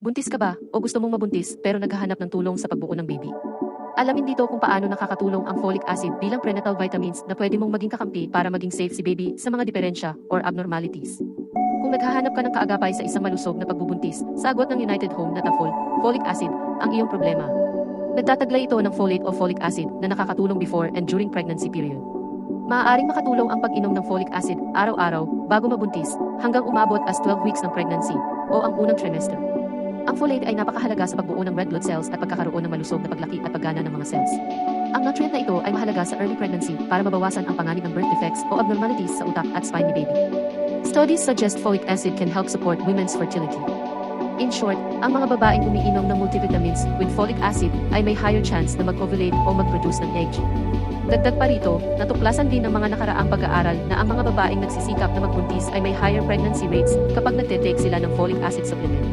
Buntis ka ba o gusto mong mabuntis pero naghahanap ng tulong sa pagbuo ng baby? Alamin dito kung paano nakakatulong ang folic acid bilang prenatal vitamins na pwede mong maging kakampi para maging safe si baby sa mga diferensya or abnormalities. Kung naghahanap ka ng kaagapay sa isang malusog na pagbubuntis, sagot ng United Home na Tafol, folic acid, ang iyong problema. Nagtataglay ito ng folate o folic acid na nakakatulong before and during pregnancy period. Maaaring makatulong ang pag-inom ng folic acid araw-araw bago mabuntis hanggang umabot as 12 weeks ng pregnancy o ang unang trimester. Ang folate ay napakahalaga sa pagbuo ng red blood cells at pagkakaroon ng malusog na paglaki at paggana ng mga cells. Ang nutrient na ito ay mahalaga sa early pregnancy para mabawasan ang panganib ng birth defects o abnormalities sa utak at spine ni baby. Studies suggest folic acid can help support women's fertility. In short, ang mga babaeng umiinom ng multivitamins with folic acid ay may higher chance na mag-ovulate o mag-produce ng egg. Dagdag pa rito, natuklasan din ng mga nakaraang pag-aaral na ang mga babaeng nagsisikap na magbuntis ay may higher pregnancy rates kapag nagte-take sila ng folic acid supplement.